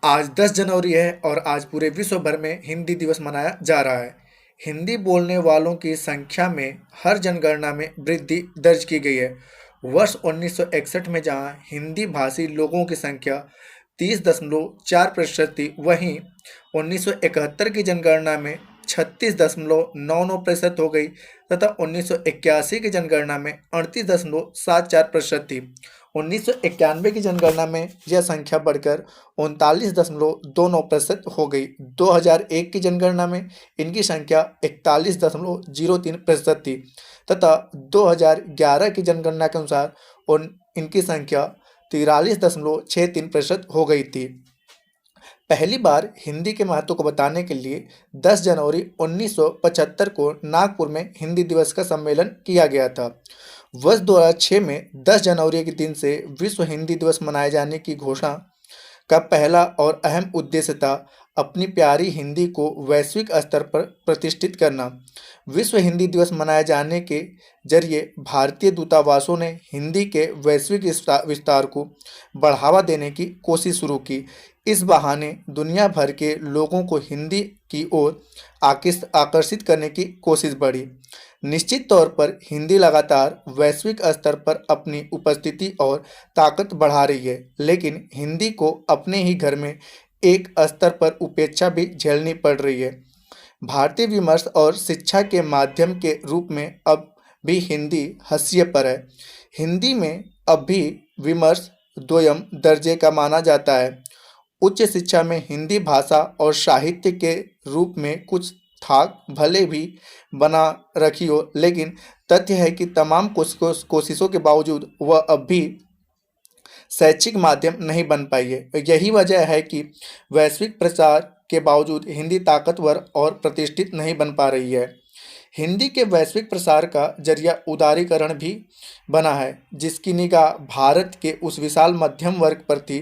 आज 10 जनवरी है और आज पूरे विश्व भर में हिंदी दिवस मनाया जा रहा है। हिंदी बोलने वालों की संख्या में हर जनगणना में वृद्धि दर्ज की गई है। वर्ष 1961 में जहां हिंदी भाषी लोगों की संख्या 30.4% थी, वहीं 1971 की जनगणना में 36.99% हो गई तथा 1981 की जनगणना में 38.74% थी। 1991 की जनगणना में यह संख्या बढ़कर 39.29% हो गई। 2001 की जनगणना में इनकी संख्या 41.03% थी तथा 2011 की जनगणना के अनुसार इनकी संख्या 43.63% हो गई थी। पहली बार हिंदी के महत्व को बताने के लिए 10 जनवरी 1975 को नागपुर में हिंदी दिवस का सम्मेलन किया गया था। वर्ष 2006 में 10 जनवरी के दिन से विश्व हिंदी दिवस मनाए जाने की घोषणा का पहला और अहम उद्देश्य था अपनी प्यारी हिंदी को वैश्विक स्तर पर प्रतिष्ठित करना। विश्व हिंदी दिवस मनाए जाने के जरिए भारतीय दूतावासों ने हिंदी के वैश्विक विस्तार को बढ़ावा देने की कोशिश शुरू की। इस बहाने दुनिया भर के लोगों को हिंदी की ओर आकर्षित करने की कोशिश बढ़ी। निश्चित तौर पर हिंदी लगातार वैश्विक स्तर पर अपनी उपस्थिति और ताकत बढ़ा रही है, लेकिन हिंदी को अपने ही घर में एक स्तर पर उपेक्षा भी झेलनी पड़ रही है। भारतीय विमर्श और शिक्षा के माध्यम के रूप में अब भी हिंदी हाशिए पर है। हिंदी में अब भी विमर्श द्वयम दर्जे का माना जाता है। उच्च शिक्षा में हिंदी भाषा और साहित्य के रूप में कुछ थाक भले भी बना रखी हो, लेकिन तथ्य है कि तमाम कोशिशों के बावजूद वह अब भी शैक्षिक माध्यम नहीं बन पाई है। यही वजह है कि वैश्विक प्रचार के बावजूद हिंदी ताकतवर और प्रतिष्ठित नहीं बन पा रही है। हिंदी के वैश्विक प्रसार का जरिया उदारीकरण भी बना है, जिसकी निगाह भारत के उस विशाल मध्यम वर्ग पर थी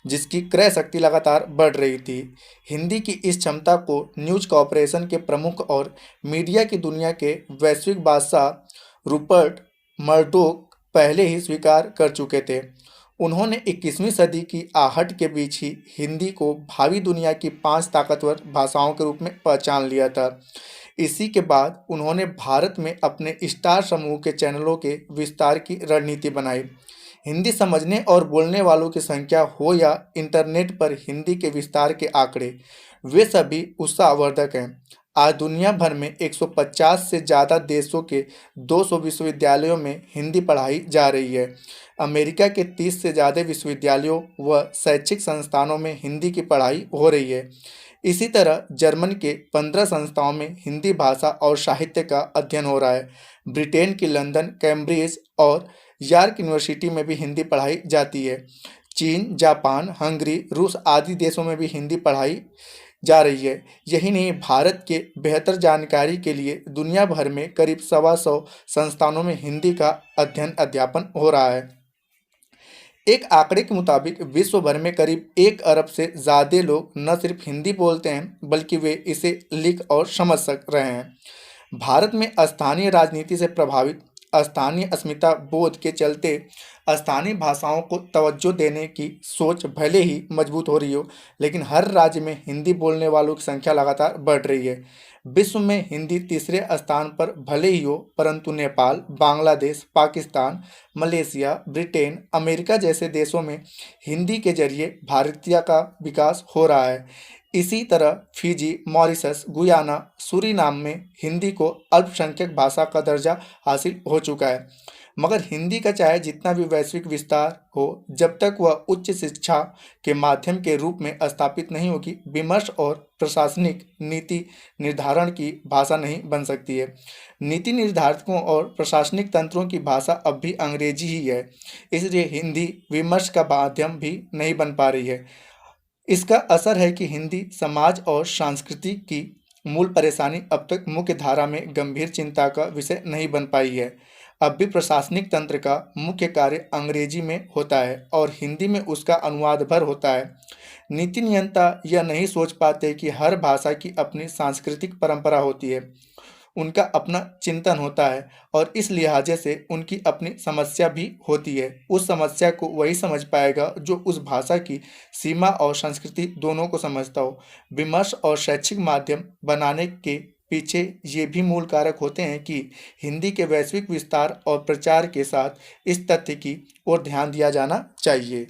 जिसकी क्रय शक्ति लगातार बढ़ रही थी। हिंदी की इस क्षमता को न्यूज कॉरपोरेशन के प्रमुख और मीडिया की दुनिया के वैश्विक बादशाह रूपर्ट मर्डोक पहले ही स्वीकार कर चुके थे। उन्होंने 21वीं सदी की आहट के बीच ही हिंदी को भावी दुनिया की 5 ताकतवर भाषाओं के रूप में पहचान लिया था। इसी के बाद उन्होंने भारत में अपने स्टार समूह के चैनलों के विस्तार की रणनीति बनाई। हिंदी समझने और बोलने वालों की संख्या हो या इंटरनेट पर हिंदी के विस्तार के आंकड़े, वे सभी उत्साहवर्धक हैं। आज दुनिया भर में 150 से ज़्यादा देशों के 200 विश्वविद्यालयों में हिंदी पढ़ाई जा रही है। अमेरिका के 30 से ज़्यादा विश्वविद्यालयों व शैक्षिक संस्थानों में हिंदी की पढ़ाई हो रही है। इसी तरह जर्मन के 15 संस्थाओं में हिंदी भाषा और साहित्य का अध्ययन हो रहा है। ब्रिटेन की लंदन, कैम्ब्रिज और यॉर्क यूनिवर्सिटी में भी हिंदी पढ़ाई जाती है। चीन, जापान, हंगरी, रूस आदि देशों में भी हिंदी पढ़ाई जा रही है। यही नहीं, भारत के बेहतर जानकारी के लिए दुनिया भर में करीब 125 संस्थानों में हिंदी का अध्ययन अध्यापन हो रहा है। एक आंकड़े के मुताबिक विश्व भर में करीब 1 अरब से ज़्यादा लोग न सिर्फ हिंदी बोलते हैं, बल्कि वे इसे लिख और समझ रहे हैं। भारत में स्थानीय राजनीति से प्रभावित स्थानीय अस्मिता बोध के चलते स्थानीय भाषाओं को तवज्जो देने की सोच भले ही मजबूत हो रही हो, लेकिन हर राज्य में हिंदी बोलने वालों की संख्या लगातार बढ़ रही है। विश्व में हिंदी तीसरे स्थान पर भले ही हो, परंतु Nepal, Bangladesh, Pakistan, Malaysia, Britain, America जैसे देशों में हिंदी के जरिए भारतीय का विकास हो रहा है। इसी तरह फिजी, मॉरिशस, गुयाना, सूरीनाम में हिंदी को अल्पसंख्यक भाषा का दर्जा हासिल हो चुका है। मगर हिंदी का चाहे जितना भी वैश्विक विस्तार हो, जब तक वह उच्च शिक्षा के माध्यम के रूप में स्थापित नहीं होगी, विमर्श और प्रशासनिक नीति निर्धारण की भाषा नहीं बन सकती है। नीति निर्धारकों और प्रशासनिक तंत्रों की भाषा अब भी अंग्रेजी ही है, इसलिए हिंदी विमर्श का माध्यम भी नहीं बन पा रही है। इसका असर है कि हिंदी समाज और संस्कृति की मूल परेशानी अब तक मुख्य धारा में गंभीर चिंता का विषय नहीं बन पाई है। अब भी प्रशासनिक तंत्र का मुख्य कार्य अंग्रेजी में होता है और हिंदी में उसका अनुवाद भर होता है। नीति नियंता यह नहीं सोच पाते कि हर भाषा की अपनी सांस्कृतिक परंपरा होती है। उनका अपना चिंतन होता है और इस लिहाजे से उनकी अपनी समस्या भी होती है। उस समस्या को वही समझ पाएगा जो उस भाषा की सीमा और संस्कृति दोनों को समझता हो। विमर्श और शैक्षिक माध्यम बनाने के पीछे ये भी मूल कारक होते हैं कि हिंदी के वैश्विक विस्तार और प्रचार के साथ इस तथ्य की ओर ध्यान दिया जाना चाहिए।